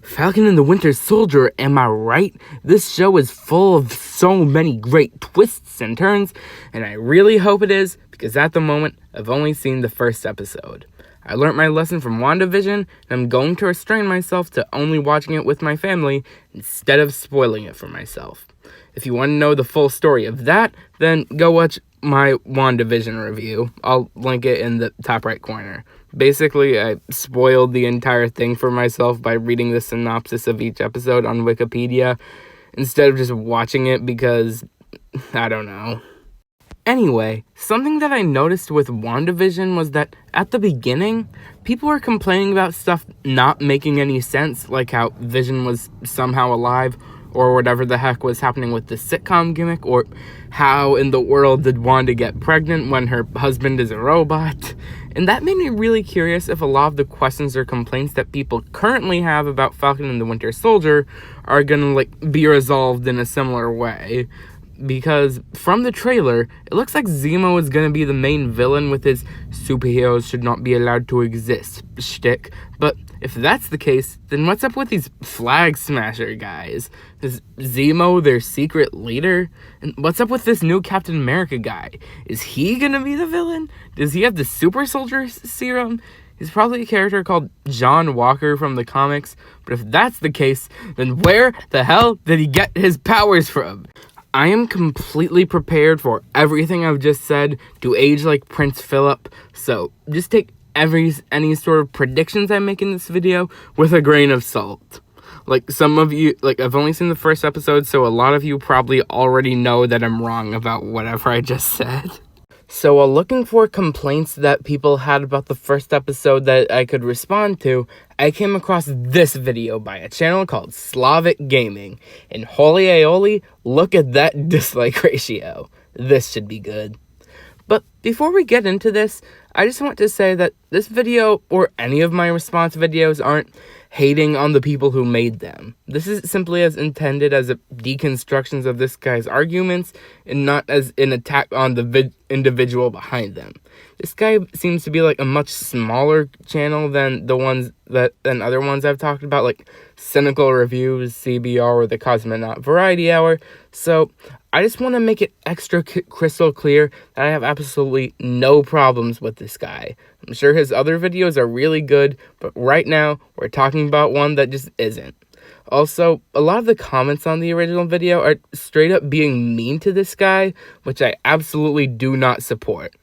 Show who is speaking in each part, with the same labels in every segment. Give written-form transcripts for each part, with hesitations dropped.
Speaker 1: Falcon and the Winter Soldier, am I right? This show is full of so many great twists and turns, and I really hope it is, because at the moment, I've only seen the first episode. I learned my lesson from WandaVision, and I'm going to restrain myself to only watching it with my family instead of spoiling it for myself. If you want to know the full story of that, then go watch my WandaVision review. I'll link it in the top right corner. Basically, I spoiled the entire thing for myself by reading the synopsis of each episode on Wikipedia instead of just watching it because, I don't know. Anyway, something that I noticed with WandaVision was that at the beginning, people were complaining about stuff not making any sense, like how Vision was somehow alive, or whatever the heck was happening with the sitcom gimmick, or how in the world did Wanda get pregnant when her husband is a robot. And that made me really curious if a lot of the questions or complaints that people currently have about Falcon and the Winter Soldier are gonna be resolved in a similar way. Because from the trailer, it looks like Zemo is gonna be the main villain with his superheroes should not be allowed to exist shtick. But if that's the case, then what's up with these flag smasher guys? Is Zemo their secret leader? And what's up with this new Captain America guy? Is he gonna be the villain? Does he have the super soldier serum? He's probably a character called John Walker from the comics. But if that's the case, then where the hell did he get his powers from? I am completely prepared for everything I've just said to age like Prince Philip, so just take any sort of predictions I make in this video with a grain of salt. Some of you, I've only seen the first episode, so a lot of you probably already know that I'm wrong about whatever I just said. So while looking for complaints that people had about the first episode that I could respond to, I came across this video by a channel called Slavic Gaming. And holy aioli, look at that dislike ratio. This should be good. But before we get into this, I just want to say that this video, or any of my response videos, aren't hating on the people who made them. This is simply as intended as a deconstructions of this guy's arguments, and not as an attack on the individual behind them. This guy seems to be a much smaller channel than other ones I've talked about, like Cynical Reviews, CBR, or the Cosmonaut Variety Hour. So I just want to make it extra crystal clear that I have absolutely no problems with this guy. I'm sure his other videos are really good, but right now we're talking about one that just isn't. Also, a lot of the comments on the original video are straight up being mean to this guy, which I absolutely do not support.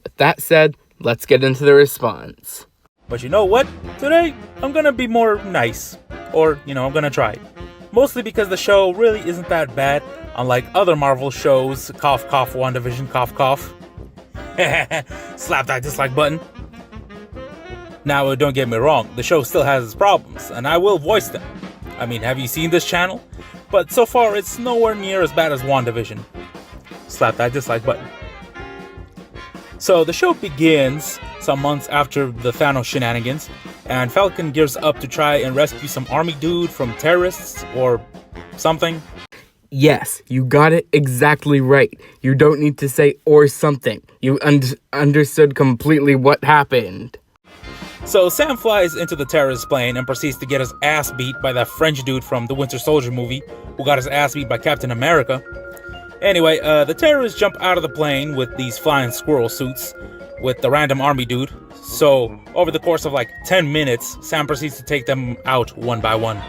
Speaker 1: With that said, let's get into the response.
Speaker 2: But you know what? Today, I'm gonna be more nice. Or, I'm gonna try. Mostly because the show really isn't that bad, unlike other Marvel shows. Cough, cough, WandaVision, cough, cough. Slap that dislike button. Now, don't get me wrong, the show still has its problems, and I will voice them. I mean, have you seen this channel? But so far, it's nowhere near as bad as WandaVision. Slap that dislike button. So, the show begins some months after the Thanos shenanigans, and Falcon gears up to try and rescue some army dude from terrorists, or something.
Speaker 1: Yes, you got it exactly right. You don't need to say or something. You understood completely what happened.
Speaker 2: So Sam flies into the terrorist plane and proceeds to get his ass beat by that French dude from the Winter Soldier movie, who got his ass beat by Captain America. Anyway, the terrorists jump out of the plane with these flying squirrel suits with the random army dude. So, over the course of 10 minutes, Sam proceeds to take them out one by one.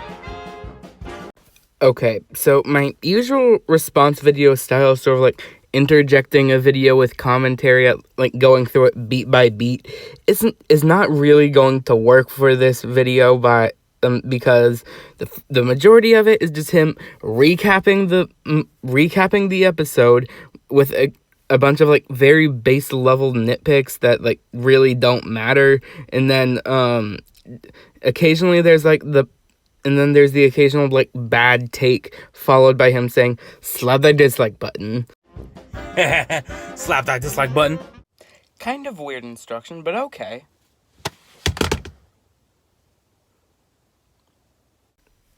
Speaker 1: Okay, so my usual response video style is sort of interjecting a video with commentary at going through it beat by beat is not really going to work for this video because the majority of it is just him recapping the episode with a bunch of very base level nitpicks that really don't matter, and then occasionally there's the occasional bad take followed by him saying slap that dislike button.
Speaker 2: Slap that dislike button.
Speaker 1: Kind of weird instruction, but okay.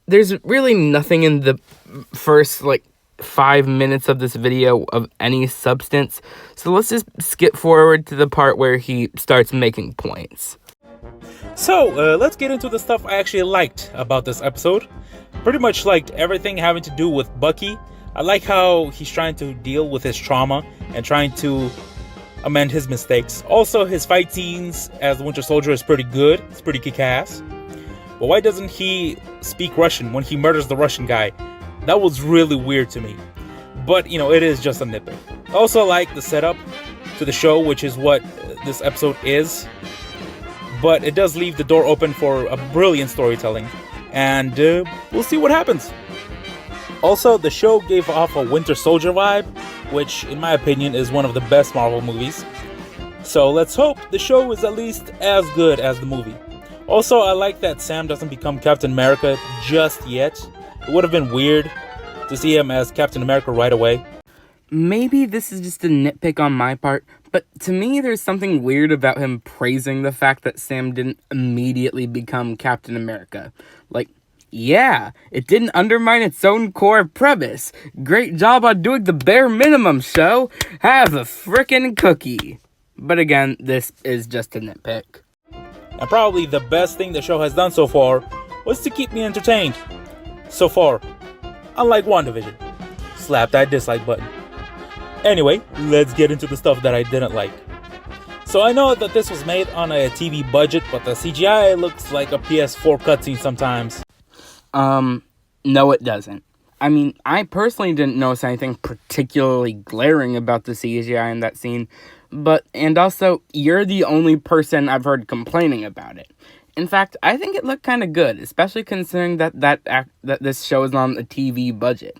Speaker 1: There's really nothing in the first 5 minutes of this video of any substance, so let's just skip forward to the part where he starts making points.
Speaker 2: So, let's get into the stuff I actually liked about this episode. Pretty much liked everything having to do with Bucky. I like how he's trying to deal with his trauma and trying to amend his mistakes. Also, his fight scenes as the Winter Soldier is pretty good. It's pretty kick-ass. But why doesn't he speak Russian when he murders the Russian guy? That was really weird to me. But, it is just a nitpick. Also, I like the setup to the show, which is what this episode is. But it does leave the door open for a brilliant storytelling. And we'll see what happens. Also, the show gave off a Winter Soldier vibe, which, in my opinion, is one of the best Marvel movies. So let's hope the show is at least as good as the movie. Also, I like that Sam doesn't become Captain America just yet. It would have been weird to see him as Captain America right away.
Speaker 1: Maybe this is just a nitpick on my part, but to me there's something weird about him praising the fact that Sam didn't immediately become Captain America. Like, yeah, it didn't undermine its own core premise. Great job on doing the bare minimum, show. Have a frickin' cookie. But again, this is just a nitpick.
Speaker 2: And probably the best thing the show has done so far was to keep me entertained. So far, unlike WandaVision. Slap that dislike button. Anyway, let's get into the stuff that I didn't like. So I know that this was made on a TV budget, but the CGI looks like a PS4 cutscene sometimes.
Speaker 1: No it doesn't. I mean, I personally didn't notice anything particularly glaring about the CGI in that scene, and also, you're the only person I've heard complaining about it. In fact, I think it looked kind of good, especially considering that this show is on a TV budget.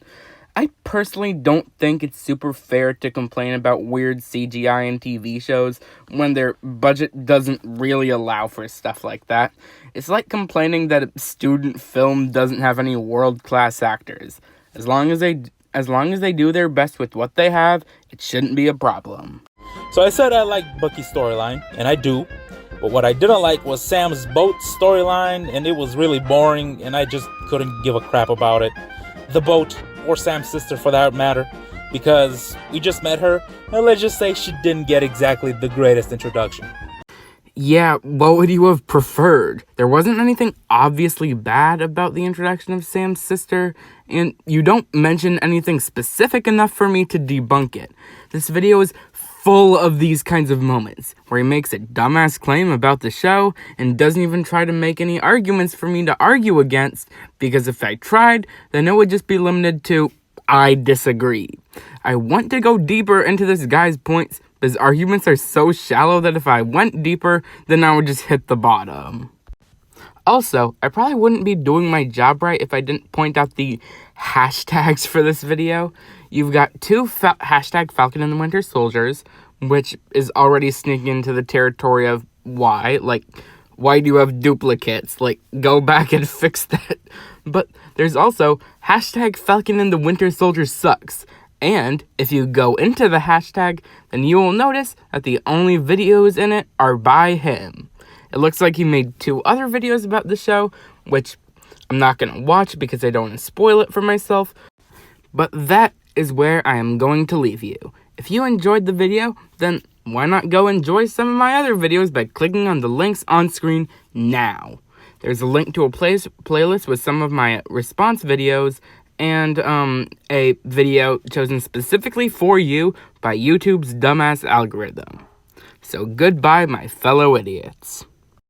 Speaker 1: I personally don't think it's super fair to complain about weird CGI in TV shows when their budget doesn't really allow for stuff like that. It's like complaining that a student film doesn't have any world-class actors. As long as they do their best with what they have, it shouldn't be a problem.
Speaker 2: So I said I like Bucky's storyline, and I do. But what I didn't like was Sam's boat storyline, and it was really boring, and I just couldn't give a crap about it. The boat, or Sam's sister for that matter, because we just met her, and let's just say she didn't get exactly the greatest introduction.
Speaker 1: Yeah, what would you have preferred? There wasn't anything obviously bad about the introduction of Sam's sister, and you don't mention anything specific enough for me to debunk it. This video is full of these kinds of moments, where he makes a dumbass claim about the show, and doesn't even try to make any arguments for me to argue against, because if I tried, then it would just be limited to, I disagree. I want to go deeper into this guy's points, but his arguments are so shallow that if I went deeper, then I would just hit the bottom. Also, I probably wouldn't be doing my job right if I didn't point out the hashtags for this video. You've got two hashtag Falcon and the Winter Soldiers, which is already sneaking into the territory of why. Like, why do you have duplicates? Like, go back and fix that. But there's also hashtag Falcon and the Winter Soldier sucks. And if you go into the hashtag, then you will notice that the only videos in it are by him. It looks like he made 2 other videos about the show, which I'm not going to watch because I don't want to spoil it for myself. But that is where I am going to leave you. If you enjoyed the video, then why not go enjoy some of my other videos by clicking on the links on screen now. There's a link to a playlist with some of my response videos and a video chosen specifically for you by YouTube's dumbass algorithm. So goodbye, my fellow idiots.